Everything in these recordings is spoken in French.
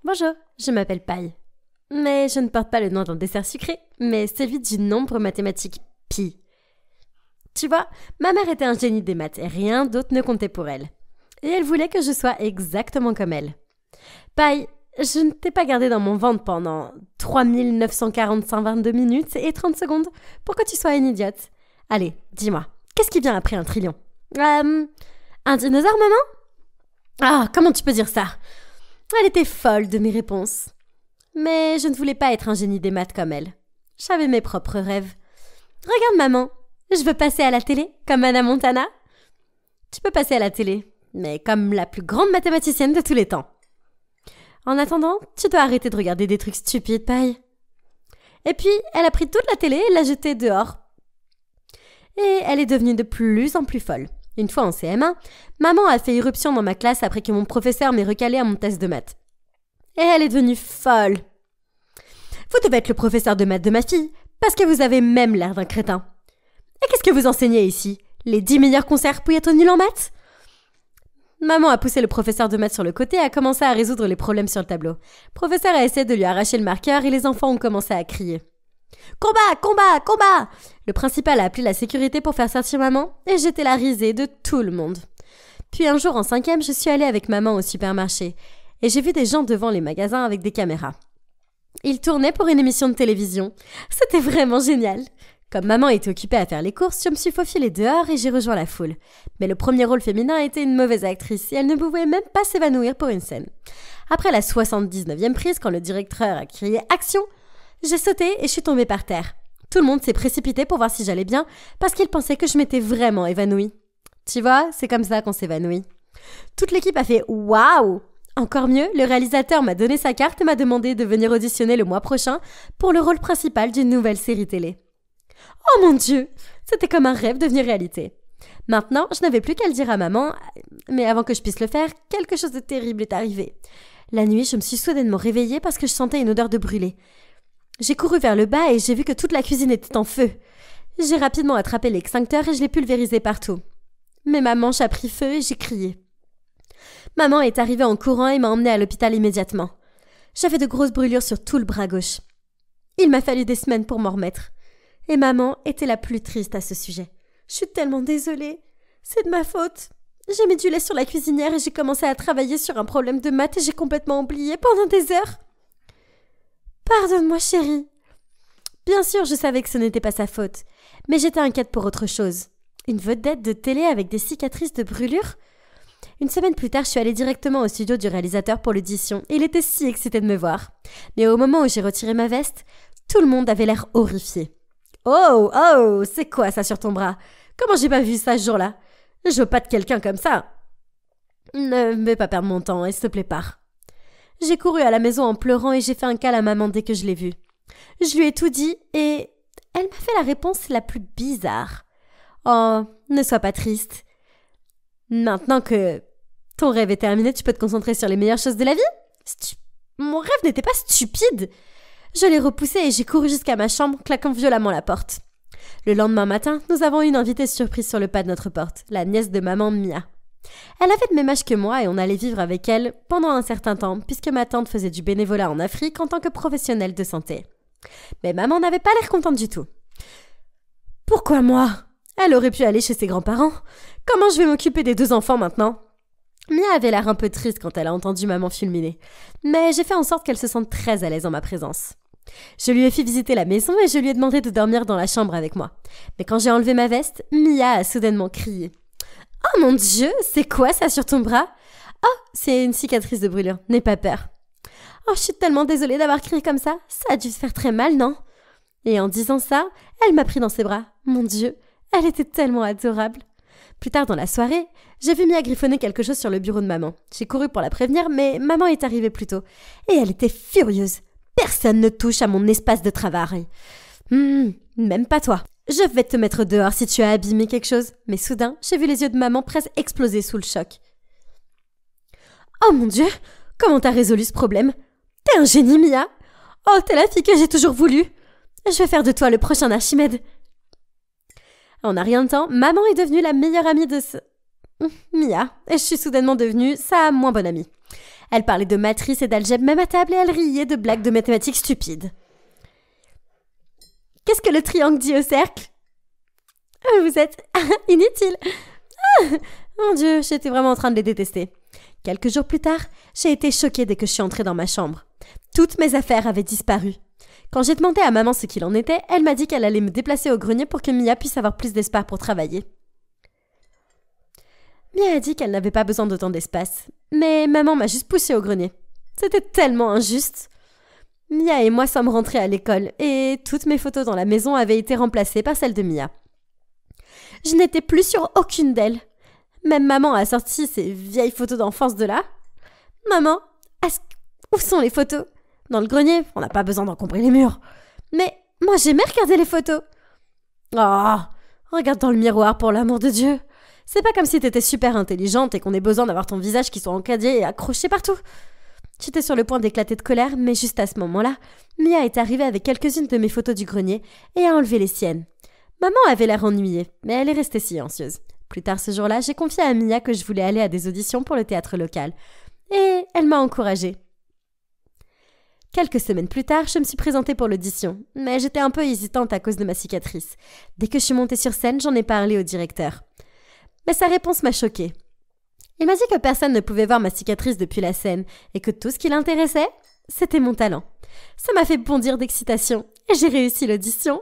Bonjour, je m'appelle Paille. Mais je ne porte pas le nom d'un dessert sucré, mais celui du nombre mathématique pi. Tu vois, ma mère était un génie des maths et rien d'autre ne comptait pour elle. Et elle voulait que je sois exactement comme elle. Paille, je ne t'ai pas gardé dans mon ventre pendant 3945,22 minutes et 30 secondes pour que tu sois une idiote. Allez, dis-moi, qu'est-ce qui vient après un trillion? Un dinosaure, maman? Ah, comment tu peux dire ça? Elle était folle de mes réponses. Mais je ne voulais pas être un génie des maths comme elle. J'avais mes propres rêves. Regarde, maman, je veux passer à la télé, comme Hannah Montana. Tu peux passer à la télé, mais comme la plus grande mathématicienne de tous les temps. En attendant, tu dois arrêter de regarder des trucs stupides, Paille. Et puis, elle a pris toute la télé et l'a jetée dehors. Et elle est devenue de plus en plus folle. Une fois en CM1, maman a fait irruption dans ma classe après que mon professeur m'ait recalé à mon test de maths. Et elle est devenue folle. Vous devez être le professeur de maths de ma fille, parce que vous avez même l'air d'un crétin. Et qu'est-ce que vous enseignez ici? Les 10 meilleurs concerts pour y être nul en maths? Maman a poussé le professeur de maths sur le côté et a commencé à résoudre les problèmes sur le tableau. Le professeur a essayé de lui arracher le marqueur et les enfants ont commencé à crier. Combat, combat, combat! Le principal a appelé la sécurité pour faire sortir maman et j'étais la risée de tout le monde. Puis un jour en 5e, je suis allée avec maman au supermarché et j'ai vu des gens devant les magasins avec des caméras. Ils tournaient pour une émission de télévision. C'était vraiment génial. Comme maman était occupée à faire les courses, je me suis faufilée dehors et j'ai rejoint la foule. Mais le premier rôle féminin était une mauvaise actrice et elle ne pouvait même pas s'évanouir pour une scène. Après la 79e prise, quand le directeur a crié « Action !», j'ai sauté et je suis tombée par terre. Tout le monde s'est précipité pour voir si j'allais bien parce qu'il pensait que je m'étais vraiment évanouie. Tu vois, c'est comme ça qu'on s'évanouit. Toute l'équipe a fait « Waouh !» Encore mieux, le réalisateur m'a donné sa carte et m'a demandé de venir auditionner le mois prochain pour le rôle principal d'une nouvelle série télé. Oh mon Dieu! C'était comme un rêve devenu réalité. Maintenant, je n'avais plus qu'à le dire à maman, mais avant que je puisse le faire, quelque chose de terrible est arrivé. La nuit, je me suis soudainement réveillée parce que je sentais une odeur de brûlé. J'ai couru vers le bas et j'ai vu que toute la cuisine était en feu. J'ai rapidement attrapé l'extincteur et je l'ai pulvérisé partout. Mais ma manche a pris feu et j'ai crié. Maman est arrivée en courant et m'a emmenée à l'hôpital immédiatement. J'avais de grosses brûlures sur tout le bras gauche. Il m'a fallu des semaines pour m'en remettre. Et maman était la plus triste à ce sujet. Je suis tellement désolée. C'est de ma faute. J'ai mis du lait sur la cuisinière et j'ai commencé à travailler sur un problème de maths et j'ai complètement oublié pendant des heures. Pardonne-moi, chérie. Bien sûr, je savais que ce n'était pas sa faute, mais j'étais inquiète pour autre chose. Une vedette de télé avec des cicatrices de brûlure? Une semaine plus tard, je suis allée directement au studio du réalisateur pour l'audition et il était si excité de me voir. Mais au moment où j'ai retiré ma veste, tout le monde avait l'air horrifié. Oh, oh, c'est quoi ça sur ton bras? Comment j'ai pas vu ça ce jour-là? Je veux pas de quelqu'un comme ça. Ne me fais pas perdre mon temps, s'il te plaît, pars. J'ai couru à la maison en pleurant et j'ai fait un câlin à maman dès que je l'ai vue. Je lui ai tout dit et elle m'a fait la réponse la plus bizarre. Oh, ne sois pas triste. Maintenant que ton rêve est terminé, tu peux te concentrer sur les meilleures choses de la vie? Mon rêve n'était pas stupide. Je l'ai repoussé et j'ai couru jusqu'à ma chambre, claquant violemment la porte. Le lendemain matin, nous avons eu une invitée surprise sur le pas de notre porte, la nièce de maman Mia. Elle avait le même âge que moi et on allait vivre avec elle pendant un certain temps, puisque ma tante faisait du bénévolat en Afrique en tant que professionnelle de santé. Mais maman n'avait pas l'air contente du tout. Pourquoi moi? Elle aurait pu aller chez ses grands-parents. Comment je vais m'occuper des 2 enfants maintenant? Mia avait l'air un peu triste quand elle a entendu maman fulminer, mais j'ai fait en sorte qu'elle se sente très à l'aise en ma présence. Je lui ai fait visiter la maison et je lui ai demandé de dormir dans la chambre avec moi. Mais quand j'ai enlevé ma veste, Mia a soudainement crié. « Oh mon Dieu, c'est quoi ça sur ton bras? Oh, c'est une cicatrice de brûlure, n'aie pas peur. Oh, je suis tellement désolée d'avoir crié comme ça, ça a dû se faire très mal, non? » Et en disant ça, elle m'a pris dans ses bras. Mon Dieu, elle était tellement adorable. Plus tard dans la soirée, j'ai vu Mia griffonner quelque chose sur le bureau de maman. J'ai couru pour la prévenir, mais maman est arrivée plus tôt. Et elle était furieuse. Personne ne touche à mon espace de travail. Même pas toi. Je vais te mettre dehors si tu as abîmé quelque chose. Mais soudain, j'ai vu les yeux de maman presque exploser sous le choc. Oh mon Dieu, comment t'as résolu ce problème? T'es un génie, Mia. Oh, t'es la fille que j'ai toujours voulu. Je vais faire de toi le prochain Archimède. En un rien de temps, maman est devenue la meilleure amie de Mia, et je suis soudainement devenue sa moins bonne amie. Elle parlait de matrices et d'algèbre même à table et elle riait de blagues de mathématiques stupides. Qu'est-ce que le triangle dit au cercle ? Vous êtes inutile. Mon Dieu, j'étais vraiment en train de les détester. Quelques jours plus tard, j'ai été choquée dès que je suis entrée dans ma chambre. Toutes mes affaires avaient disparu. Quand j'ai demandé à maman ce qu'il en était, elle m'a dit qu'elle allait me déplacer au grenier pour que Mia puisse avoir plus d'espace pour travailler. Mia a dit qu'elle n'avait pas besoin d'autant d'espace, mais maman m'a juste poussée au grenier. C'était tellement injuste. Mia et moi sommes rentrés à l'école et toutes mes photos dans la maison avaient été remplacées par celles de Mia. Je n'étais plus sur aucune d'elles. Même maman a sorti ses vieilles photos d'enfance de là. Maman, où sont les photos ? Dans le grenier, on n'a pas besoin d'encombrer les murs. Mais moi j'aimais regarder les photos. Oh, regarde dans le miroir pour l'amour de Dieu. C'est pas comme si t'étais super intelligente et qu'on ait besoin d'avoir ton visage qui soit encadré et accroché partout. J'étais sur le point d'éclater de colère, mais juste à ce moment-là, Mia est arrivée avec quelques-unes de mes photos du grenier et a enlevé les siennes. Maman avait l'air ennuyée, mais elle est restée silencieuse. Plus tard ce jour-là, j'ai confié à Mia que je voulais aller à des auditions pour le théâtre local. Et elle m'a encouragée. Quelques semaines plus tard, je me suis présentée pour l'audition, mais j'étais un peu hésitante à cause de ma cicatrice. Dès que je suis montée sur scène, j'en ai parlé au directeur. Mais sa réponse m'a choquée. Il m'a dit que personne ne pouvait voir ma cicatrice depuis la scène et que tout ce qui l'intéressait, c'était mon talent. Ça m'a fait bondir d'excitation et j'ai réussi l'audition.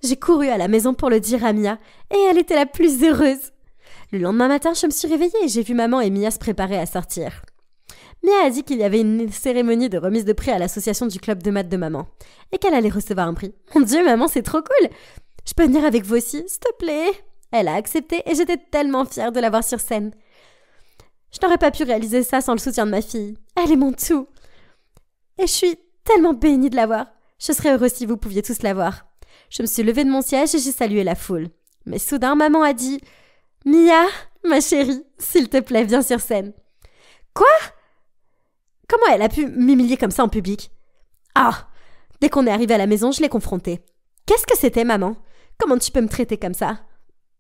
J'ai couru à la maison pour le dire à Mia et elle était la plus heureuse. Le lendemain matin, je me suis réveillée et j'ai vu maman et Mia se préparer à sortir. Mia a dit qu'il y avait une cérémonie de remise de prix à l'association du club de maths de maman et qu'elle allait recevoir un prix. Mon Dieu, maman, c'est trop cool! Je peux venir avec vous aussi, s'il te plaît? Elle a accepté et j'étais tellement fière de la voir sur scène. Je n'aurais pas pu réaliser ça sans le soutien de ma fille. Elle est mon tout. Et je suis tellement bénie de la voir. Je serais heureuse si vous pouviez tous la voir. Je me suis levée de mon siège et j'ai salué la foule. Mais soudain, maman a dit « Mia, ma chérie, s'il te plaît, viens sur scène. » Quoi ? Comment elle a pu m'humilier comme ça en public ? Ah ! Dès qu'on est arrivé à la maison, je l'ai confrontée. « Qu'est-ce que c'était, maman ? Comment tu peux me traiter comme ça ?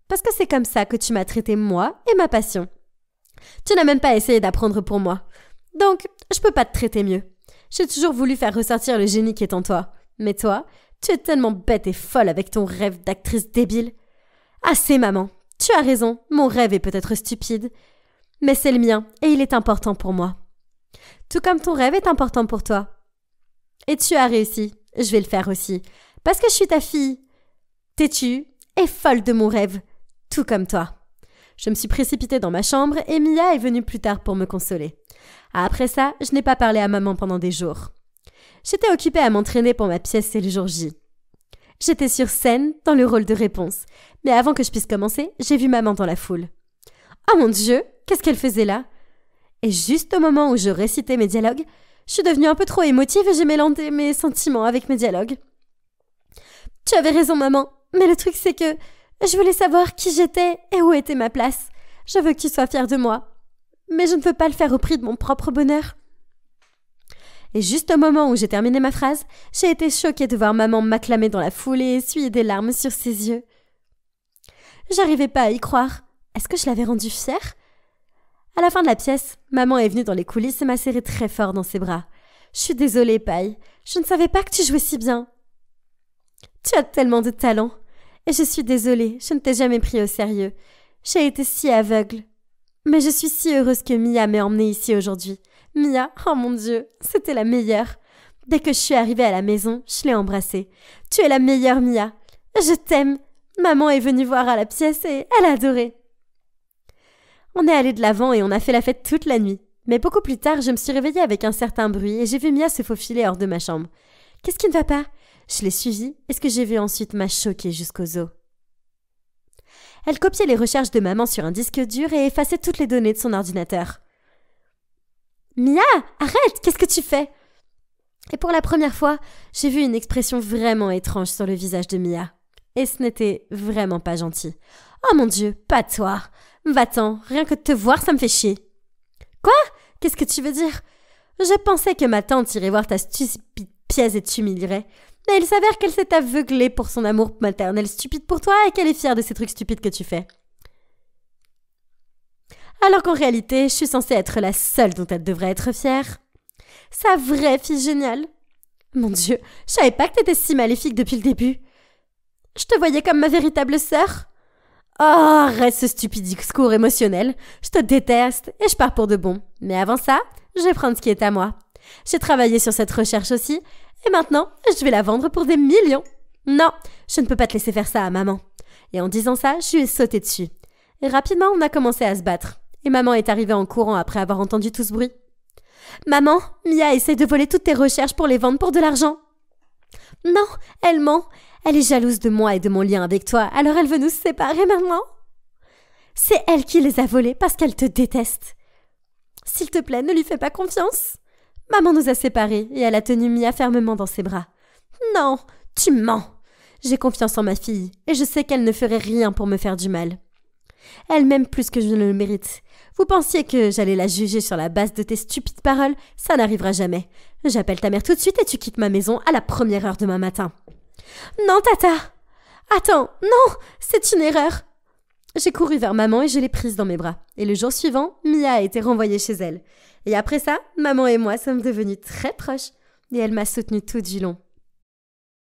Parce que c'est comme ça que tu m'as traité moi et ma passion. Tu n'as même pas essayé d'apprendre pour moi. Donc, je peux pas te traiter mieux. J'ai toujours voulu faire ressortir le génie qui est en toi. Mais toi, tu es tellement bête et folle avec ton rêve d'actrice débile. Assez, maman. Tu as raison, mon rêve est peut-être stupide. Mais c'est le mien et il est important pour moi. Tout comme ton rêve est important pour toi. Et tu as réussi. Je vais le faire aussi. Parce que je suis ta fille. Têtue et folle de mon rêve. Tout comme toi. Je me suis précipitée dans ma chambre et Mia est venue plus tard pour me consoler. Après ça, je n'ai pas parlé à maman pendant des jours. J'étais occupée à m'entraîner pour ma pièce C'est le jour J. J'étais sur scène dans le rôle de réponse, mais avant que je puisse commencer, j'ai vu maman dans la foule. Oh mon Dieu, qu'est-ce qu'elle faisait là ? Et juste au moment où je récitais mes dialogues, je suis devenue un peu trop émotive et j'ai mélangé mes sentiments avec mes dialogues. Tu avais raison, maman, mais le truc c'est que je voulais savoir qui j'étais et où était ma place. Je veux que tu sois fière de moi. Mais je ne veux pas le faire au prix de mon propre bonheur. Et juste au moment où j'ai terminé ma phrase, j'ai été choquée de voir maman m'acclamer dans la foule et essuyer des larmes sur ses yeux. J'arrivais pas à y croire. Est-ce que je l'avais rendue fière ? À la fin de la pièce, maman est venue dans les coulisses et m'a serré très fort dans ses bras. Je suis désolée, Paille. Je ne savais pas que tu jouais si bien. Tu as tellement de talent. Et je suis désolée, je ne t'ai jamais pris au sérieux. J'ai été si aveugle. Mais je suis si heureuse que Mia m'ait emmenée ici aujourd'hui. Mia, oh mon Dieu, c'était la meilleure. Dès que je suis arrivée à la maison, je l'ai embrassée. Tu es la meilleure, Mia. Je t'aime. Maman est venue voir à la pièce et elle a adoré. On est allé de l'avant et on a fait la fête toute la nuit. Mais beaucoup plus tard, je me suis réveillée avec un certain bruit et j'ai vu Mia se faufiler hors de ma chambre. Qu'est-ce qui ne va pas ? Je l'ai suivie et ce que j'ai vu ensuite m'a choquée jusqu'aux os. Elle copiait les recherches de maman sur un disque dur et effaçait toutes les données de son ordinateur. « Mia, arrête, qu'est-ce que tu fais ?» Et pour la première fois, j'ai vu une expression vraiment étrange sur le visage de Mia. Et ce n'était vraiment pas gentil. « Oh mon Dieu, pas toi ! Va-t'en, rien que de te voir, ça me fait chier. »« Quoi ? Qu'est-ce que tu veux dire ? Je pensais que ma tante irait voir ta stupide pièce et t'humilierait. Mais il s'avère qu'elle s'est aveuglée pour son amour maternel stupide pour toi et qu'elle est fière de ces trucs stupides que tu fais. » alors qu'en réalité, je suis censée être la seule dont elle devrait être fière. Sa vraie fille géniale. Mon Dieu, je savais pas que t'étais si maléfique depuis le début. Je te voyais comme ma véritable sœur. Oh, arrête ce stupide discours émotionnel. Je te déteste et je pars pour de bon. Mais avant ça, je vais prendre ce qui est à moi. J'ai travaillé sur cette recherche aussi, et maintenant, je vais la vendre pour des millions. Non, je ne peux pas te laisser faire ça à maman. Et en disant ça, je lui ai sauté dessus. Et rapidement, on a commencé à se battre. Et maman est arrivée en courant après avoir entendu tout ce bruit. Maman, Mia essaie de voler toutes tes recherches pour les vendre pour de l'argent. Non, elle ment. Elle est jalouse de moi et de mon lien avec toi, alors elle veut nous séparer maintenant. C'est elle qui les a volés parce qu'elle te déteste. S'il te plaît, ne lui fais pas confiance. Maman nous a séparés et elle a tenu Mia fermement dans ses bras. Non, tu mens. J'ai confiance en ma fille et je sais qu'elle ne ferait rien pour me faire du mal. Elle m'aime plus que je ne le mérite. Vous pensiez que j'allais la juger sur la base de tes stupides paroles? Ça n'arrivera jamais. J'appelle ta mère tout de suite et tu quittes ma maison à la première heure demain matin. Non, Tata! Attends, non! C'est une erreur! J'ai couru vers maman et je l'ai prise dans mes bras. Et le jour suivant, Mia a été renvoyée chez elle. Et après ça, maman et moi sommes devenus très proches. Et elle m'a soutenue tout du long.